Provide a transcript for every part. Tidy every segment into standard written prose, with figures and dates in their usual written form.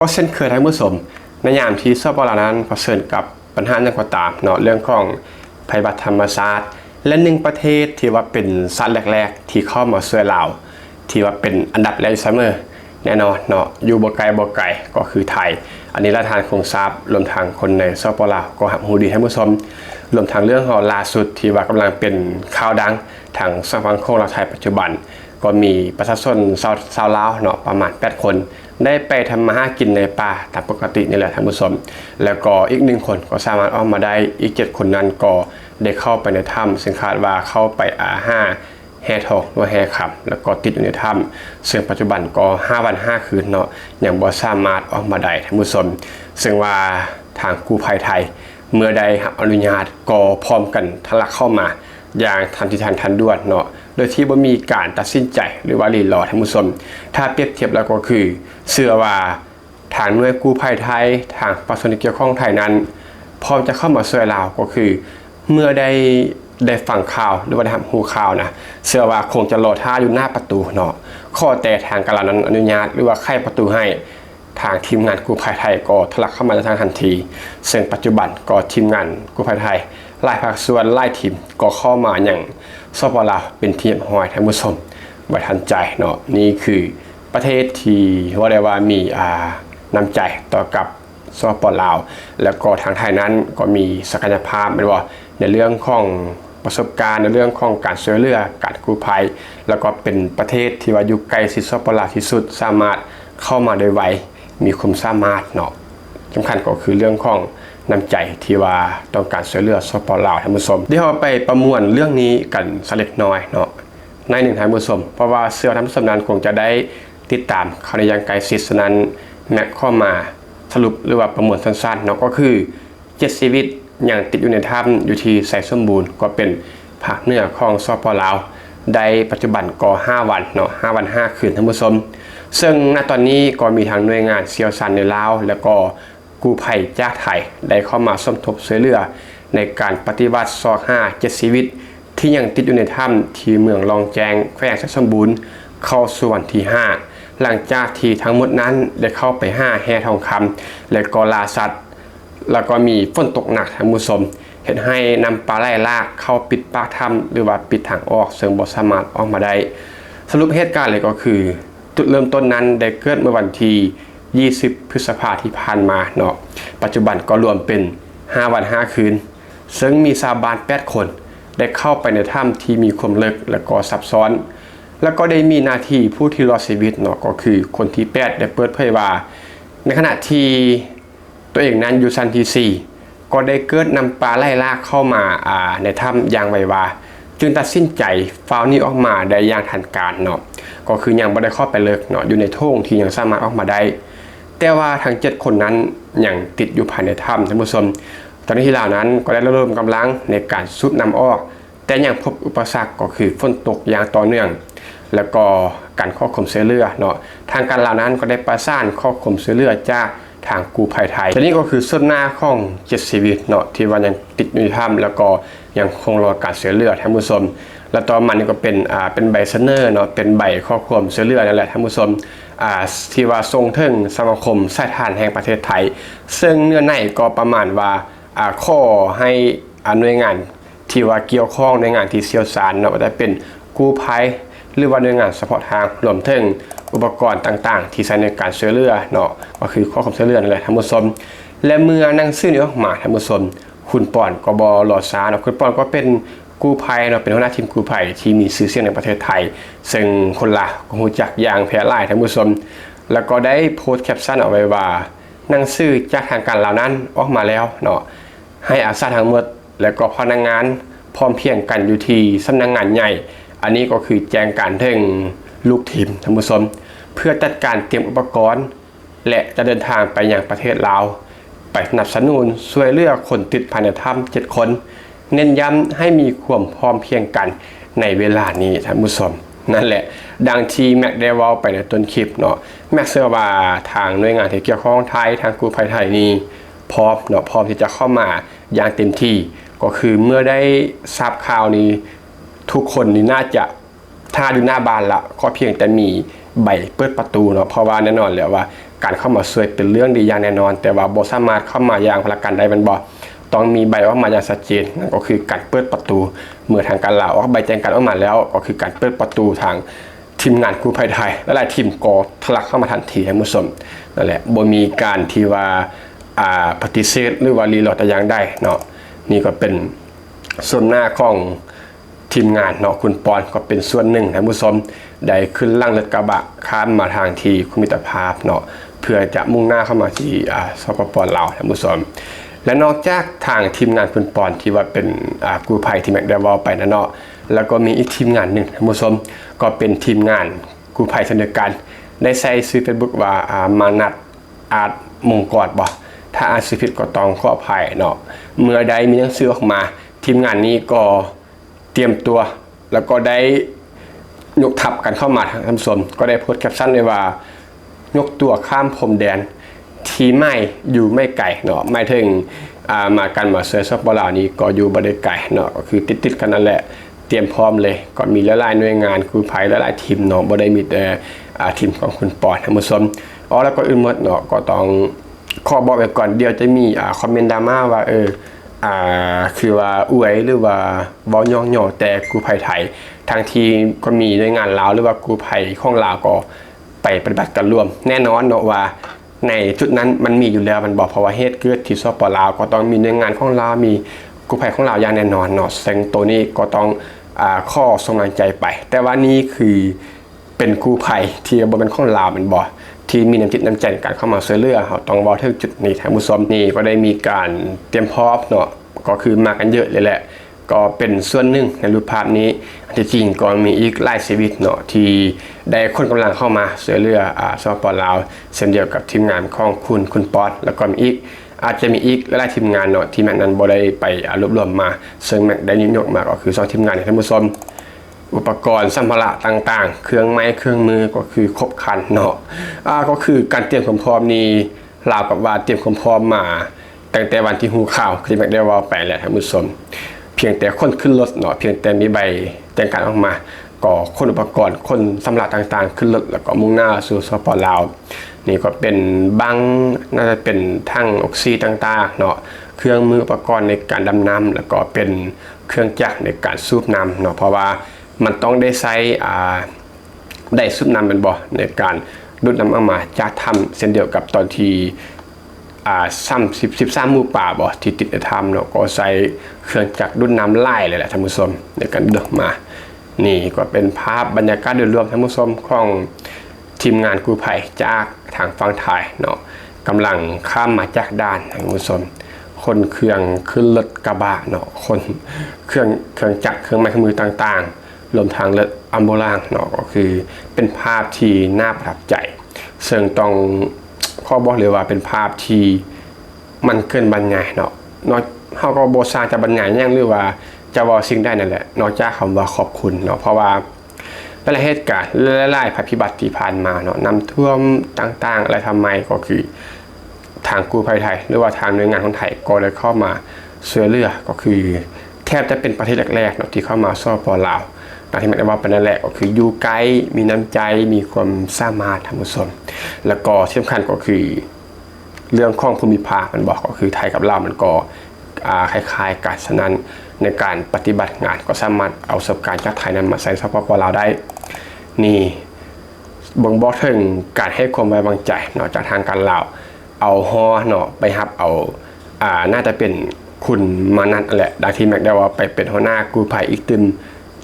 ก็เช่นเคยท่านผู้ชมในยามที่สปปลาวนั้นเผชิญกับปัญหาอย่างตามเนาะเรื่องของภัยพิบัติธรรมชาติและหนึ่งประเทศที่ว่าเป็นสัตว์แรกๆที่เข้ามาช่วยเราที่ว่าเป็นอันดับแรกเสมอแน่นอนเนาะอยู่บ่ไกลก็คือไทยอันนี้รัฐทานคงทราบรวมทางคนในสปปลาวก็หูดีท่านผู้ชมรวมทางเรื่องของล่าสุดที่ว่ากำลังเป็นข่าวดังทางสังคมลาวไทยปัจจุบันก็มีประชาชนชาวลาวเนาะประมาณ8คนได้ไปทำมาหากินในป่าตามปกตินี่แหละท่านผู้ชมแล้วก็อีก1คนก็สามารถออกมาได้อีก7คนนั้นก็ได้เข้าไปในถ้ำซึ่งคาดว่าเข้าไปแห่ทองหรือแห่ขับแล้วก็ติดอยู่ในถ้ำซึ่งปัจจุบันก็5 วัน 5 คืนเนาะยังบ่สามารถออกมาได้ท่านผู้ชมซึ่งว่าทางกู้ภัยไทยเมื่อได้อนุญาตก็พร้อมกันทะลักเข้ามาอย่างทันทีทันด่วนเนาะโดยที่บ่มีการตัดสินใจหรือว่ารีรอท่านผู้ชมถ้าเปรียบเทียบแล้วก็คือเชื่อว่าทางหน่วยกู้ภัยไทยทางประชาชนที่เกี่ยวข้องไทยนั้นพร้อมจะเข้ามาช่วยเราก็คือเมื่อได้ฟังข่าวหรือว่าได้หูข่าวนะเชื่อว่าคงจะรอท่าอยู่หน้าประตูเนาะข้อแต่ทางการนั้นอนุญาตหรือว่าไขประตูให้ทางทีมงานกู้ภัยไทยก็ทะลักเข้ามาในทางทันทีซึ่งปัจจุบันก็ทีมงานกู้ภัยไทยหลายภาคส่วนหลายทีมก็เข้ามาอย่างสปปลาวเป็นทีมหอยท่านผู้ชมไว้ทันใจเนาะนี่คือประเทศที่ว่าได้ว่ามีน้ำใจต่อกับสปปลาวแล้วก็ทางไทยนั้นก็มีศักยภาพไม่ว่าในเรื่องของประสบการณ์ในเรื่องของการช่วยเหลือการกู้ภัยแล้วก็เป็นประเทศที่ว่าอยู่ใกล้ชิดสปปลาวที่สุดสามารถเข้ามาได้ไวมีความสามารถเนาะสำคัญก็คือเรื่องของน้ำใจที่ว่าต้องการช่วยเหลือสปปลาวท่านผู้ชมเดี๋ยวเราไปประมวลเรื่องนี้กันสักเล็กน้อยเนาะในหนึ่งท่านผู้ชมเพราะว่าเสื้อท่านผู้ชมนั้นคงจะได้ติดตามข่าวในยังไกลชิดนั้นแม็กเข้ามาสรุปหรือว่าประมวลสั้นๆเนาะก็คือ7ชีวิตอย่างติดอยู่ในถ้ำอยู่ที่ไสสมบูรณ์ก็เป็นภาคเหนือของสปปลาวได้ปัจจุบันก็5 วันเนาะ5 วัน 5 คืนท่านผู้ชมซึ่งณตอนนี้ก็มีทางหน่วยงานเชี่ยวชาญในลาวแล้วก็กู้ภัยจากไทยได้เข้ามาสมทบช่วยเหลือในการปฏิบัติซอก7ชีวิตที่ยังติดอยู่ในถ้ำที่เมืองลองแจงแขวงไสสมบูรณ์เข้าสู่วันที่5หลังจากที่ทั้งหมดนั้นได้เข้าไปแห่ทองคำและก็ล่าสัตว์แล้วก็มีฝนตกหนักท่านผู้ชมเห็นให้นำปลาไหลลากเข้าปิดปากถ้ำหรือว่าปิดทางออกซึ่งบ่สามารถออกมาได้สรุปเหตุการณ์เลยก็คือจุดเริ่มต้นนั้นได้เกิดเมื่อวันที่20 พฤษภาคมที่ผ่านมาเนาะปัจจุบันก็รวมเป็น5 วัน 5 คืนซึ่งมีชาวบ้าน8คนได้เข้าไปในถ้ำที่มีความลึกและก็ซับซ้อนแล้วก็ได้มีหน้าที่ผู้ที่รอดชีวิตเนาะก็คือคนที่8ได้เปิดเผยว่าในขณะที่ตัวเองนั้นอยู่ชั้นที่4ก็ได้เกิดนำปลาไหลลากเข้ามาในถ้ำอย่างไววาจึงตัดสินใจฟ้าวนี้ออกมาได้อย่างทันการเนาะก็คือยังไม่ได้เข้าไปเลิกเนาะอยู่ในโถงที่ยังสามารถออกมาได้แต่ว่าทั้ง7คนนั้นยังติดอยู่ภายในถ้ำท่านผู้ชมตอนนี้ที่ลาวนั้นก็ได้ระดมกำลังในการสูบน้ำออกแต่ยังพบอุปสรรคก็คือฝนตกอย่างต่อเนื่องแล้วก็การควบคุมช่วยเหลือเนาะทางการลาวนั้นก็ได้ประสานควบคุมช่วยเหลือจากทางกู้ภัยไทยทีนี้ก็คือส่วนหน้าของ7ชีวิตเนาะที่ว่ายังติดอยู่ในถ้ำแล้วก็ยังคงรอการช่วยเหลือท่านผู้ชมแล้วต่อมานี่ก็เป็นใบเสนอเนาะเป็นใบข้อความช่วยเหลือนั่นแหละท่านผู้ชมที่ว่าทรงถึงสมาคมสายทานแห่งประเทศไทยซึ่งเนื้อในก็ประมาณว่าข้อให้หน่วยงานที่ว่าเกี่ยวข้องในงานที่เชี่ยวชาญเนาะว่าจะเป็นกู้ภัยหรือว่าหน่วยงานเฉพาะทางรวมถึงอุปกรณ์ต่างๆที่ใช้ในการช่วยเหลือเนาะก็คือข้อความช่วยเหลือนั่นแหละท่านผู้ชมและเมื่อนั่งซื่อนี้ออกมาท่านผู้ชมคุณป่อนก็บ่รอช้าเนาะคุณป่อนก็เป็นกู้ภัยเนาะเป็นหัวหน้าทีมกู้ภัยที่มีชื่อเสียงในประเทศไทยซึ่งคนละก็รู้จักอย่างแพร่หลายท่านผู้ชมแล้วก็ได้โพสต์แคปชั่นเอาไว้ว่าหนังสือจากทางการเหล่านั้นออกมาแล้วเนาะให้อาสาทั้งหมดและก็พนักงานพร้อมเพรียงกันอยู่ที่สำนักงานใหญ่อันนี้ก็คือแจ้งการถึงลูกทีมท่านผู้ชมเพื่อจัดการเตรียมอุปกรณ์และจะเดินทางไปยังประเทศลาวไปสนับสนุนช่วยเหลือคนติดภายในถ้ำ7คนเน้นย้ำให้มีความพร้อมเพรียงกันในเวลานี้ท่านผู้ชมนั่นแหละดังที่แม็กได้เว้าไปในต้นคลิปเนาะแม็กเชื่อว่าทางหน่วยงานที่เกี่ยวข้องไทยทางกู้ภัยไทยนี้พร้อมเนาะพร้อมที่จะเข้ามาอย่างเต็มที่ก็คือเมื่อได้ทราบข่าวนี้ทุกคนนี่น่าจะท่าอยู่หน้าบ้านละก็เพียงแต่มีใบเปิดประตูเนาะเพราะว่าแน่นอนแล้วว่า การเข้ามาช่วยเป็นเรื่องดีอย่างแน่นอนแต่ว่าบ่สามารถเข้ามาอย่างพลการได้มันบ่ต้องมีใบออกมาอย่างชัดเจนนั่นก็คือการเปิดประตูเมื่อทางการลาวออกใบแจ้งการออกมาแล้วก็คือการเปิดประตูทางทีมงานกู้ภัยไทยและหลายทีมก็ทะลักเข้ามาทันทีท่านผู้ชมนั่นแหละบ่มีการที่ว่าปฏิเสธหรือว่ารีโหลดแต่อย่างใดเนาะนี่ก็เป็นส่วนหน้าของทีมงานเนาะคุณปอนก็เป็นส่วนหนึ่งท่านผู้ชมได้ขึ้นล่างรถกระบะข้ามมาทางที่คุณมิตรภาพเนาะเพื่อจะมุ่งหน้าเข้ามาที่สปป.ลาวท่านผู้ชมและนอกจากทางทีมงานคุณปอนที่ว่าเป็นกู้ภัยที่แม็กได้วอลไปนะเนาะแล้วก็มีอีกทีมงานหนึ่งท่านผู้ชมก็เป็นทีมงานกู้ภัยเช่นเดียวกันได้ใช้ชื่อ Facebook ว่ามานัดอาจมงกอดบ่ถ้าอาจสิผิดก็ต้องขออภัยเนาะเมื่อใดมีหนังสือออกมาทีมงานนี้ก็เตรียมตัวแล้วก็ได้ยกทัพกันเข้ามาท่านผู้ชมก็ได้โพสต์แคปชั่นไว้ว่ายกตัวข้ามพรมแดนที่ไม่อยู่ไม่ไกลเนาะไม่ถึงมากันมาเซอร์สปอลาวนี้ก็อยู่บ่ได้ไกลเนาะก็คือติดกันนั่นแหละเตรียมพร้อมเลยก็มีหลายๆหน่วยงานกู้ภัยหลายๆทีมเนาะบ่ได้มีแต่ทีมของคุณปอนท่านผู้ชมแล้วก็อื่นหมดเนาะก็ต้องขอบอกไว้ก่อนเดี๋ยวจะมีคอมเมนต์ดราม่าว่าคือว่าอวยหรือว่าเว้าย่อๆแต่กู้ภัยไทยทางทีก็มีหน่วยงานลาวหรือว่ากู้ภัยของลาวก็ไปปฏิบัติการร่วมแน่นอนเนาะว่าในจุดนั้นมันมีอยู่แล้วมันบอกเพราะว่าเหตุเกิดที่สปป.ลาวก็ต้องมีหน่วยงานของลาวมีกู้ภัยของลาวอย่างแน่นอนเนาะซึ่งตัวนี้ก็ต้องข้อส่งกำลังใจไปแต่ว่านี่คือเป็นกู้ภัยที่บ่เป็นของลาวมันบ่ที่มีน้ำจิตน้ำใจในการเข้ามาช่วยเหลือเขาต้องบอกถึงจุดนี้ท่านผู้ชมนี่ก็ได้มีการเตรียมพร้อมเนาะก็คือมากันเยอะเลยแหละก็เป็นส่วนหนึ่งในรูปภาพนี้ที่จริงก็มีอีกหลายชีวิตเนาะที่ได้คนกำลังเข้ามาช่วยเหลือสปป.ลาวเช่นเดียวกับทีมงานของคุณปอดแล้วก็มีอีกอาจจะมีอีกหลายทีมงานเนาะที่แม็กนั้นบ่ได้ไปรวบรวมมาซึ่งแม็กได้ยกมาก็คือ2ทีมงานท่านผู้ชมอุปกรณ์สัมภาระต่างๆเครื่องไม้เครื่องมือก็คือครบครันเนาะก็คือการเตรียมความพร้อมนี้ราวกับว่าเตรียมความพร้อมมาตั้งแต่วันที่หูข่าวที่แม็กได้ว่าไปแหละท่านผู้ชมเพียงแต่คนขึ้นรถเนาะเพียงแต่มีใบแจ้งการออกมาก็คนอุปกรณ์คนสำหรับต่างๆขึ้นรถแล้วก็มุ่งหน้าสู่สปป.ลาวนี่ก็เป็นบังน่าจะเป็นทั้งออกซิต่างๆเนาะเครื่องมืออุปกรณ์ในการดำน้ำแล้วก็เป็นเครื่องจักรในการสูบน้ำเนาะเพราะว่ามันต้องได้ใช้ได้สูบน้ำเป็นบ่ในการดูดน้ำออกมาจากถ้ำเช่นเดียวกับตอนที่13หมู่ป่าบ่ที่ติดในถ้ำเนาะก็ใช้เครื่องจักรดูดน้ำไล่เลยแหละท่านผู้ชมในการดูดมานี่ก็เป็นภาพบรรยากาศโดยรวมท่านผู้ชมของทีมงานกู้ภัยจากทางฝั่งไทยเนาะกำลังข้ามมาจากด่านท่านผู้ชมคนเครื่องขึ้นรถกระบะเนาะคนเครื่องจักรเครื่องไม้เครื่องมือต่างๆรวมทางรถอัมโบลานเนาะก็คือเป็นภาพที่น่าประทับใจซึ่งต้องข้อบอกเลยว่าเป็นภาพที่มันเกินบรรยายเนาะเฮาก็บ่สร้างจะบรรยายอย่างหรือว่าจะว่าสิ่งได้นั่นแหละนอกจากคำว่าขอบคุณเนาะเพราะว่าหลายเหตุการณ์หลายภัยพิบัติที่ผ่านมาเนาะน้ำท่วมต่างๆอะไรทำไมก็คือทางกู้ภัยไทยหรือว่าทางหน่วยงานของไทยก็ได้เข้ามาช่วยเหลือก็คือแทบจะเป็นประเทศแรกๆเนาะที่เข้ามาสปป.ลาวที่แม่ได้ว่าเป็นนั่นแหละก็คืออยู่ไกลมีน้ำใจมีความสามารถท่านผู้ชมแล้วก็ที่สำคัญก็คือเรื่องของภูมิภาคมันบอกก็คือไทยกับลาวมันก็คล้ายๆกันฉะนั้นในการปฏิบัติงานก็สามารถเอาประสบการณ์จากไทยนั้นมาใส่สปป.ลาวได้นี่บ่งบอกถึงการให้ความไว้วางใจเนาะจากทางการลาวเอาฮอเนาะไปรับเอาน่าจะเป็นคุณมานัทแหละดังที่แม็กได้ว่าไปเป็นหัวหน้ากู้ภัยอีก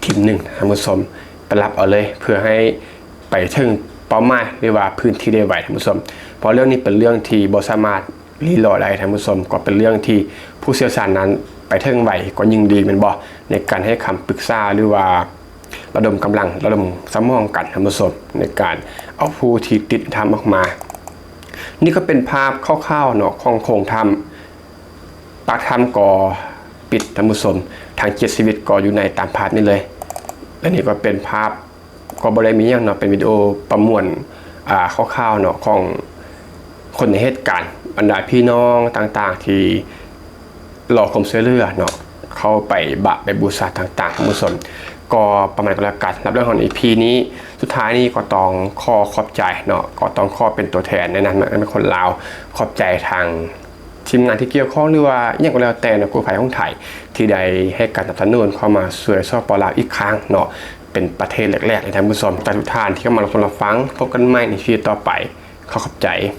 ทีมหนึ่งท่านผู้ชมไปรับเอาเลยเพื่อให้ไปถึงเป้าหมายหรือว่าพื้นที่ได้ไหวท่านผู้ชมเพราะเรื่องนี้เป็นเรื่องที่บ่สามารถรีรอได้ท่านผู้ชมก็เป็นเรื่องที่ผู้เชี่ยวชาญนั้นไปถึงไหวก็ยิ่งดีเป็นบ่ในการให้คำปรึกษาหรือว่าระดมกำลังระดมสมองกันท่านผู้ชมในการเอาผู้ที่ติดถ้ำออกมานี่ก็เป็นภาพคร่าวๆเนาะของโครงถ้ำปากถ้ำก็ปิดท่านผู้ชมทาง7ชีวิตก็อยู่ในตามภาพนี้เลยและนี่ก็เป็นภาพก็บ่ได้มีอย่างเนาะเป็นวิดีโอประมวลคร่าวๆเนาะของคนในเหตุการณ์บรรดาพี่น้องต่างๆที่รอความช่วยเหลือเนาะเข้าไปบะไปบูชาต่างๆท่านผู้ชม ก็ประมาณก็แล้วกันรับเรื่องของ EP นี้สุดท้ายนี้ก็ต้องขอบใจเนาะก็ต้องขอเป็นตัวแทนในนั้นเป็นคนลาวขอบใจทางทีมงานที่เกี่ยวข้องหรือว่าอย่างก็แล้วแต่นะกู้ภัยของไทยที่ได้ให้การสนับสนุนเข้ามาช่วยสปลาวอีกครั้งเนาะเป็นประเทศแรกๆในท่านผู้ชมแต่ทุกท่านที่เข้ามารับชมรับฟังพบกันใหม่ในชีวิตต่อไปขอบใจ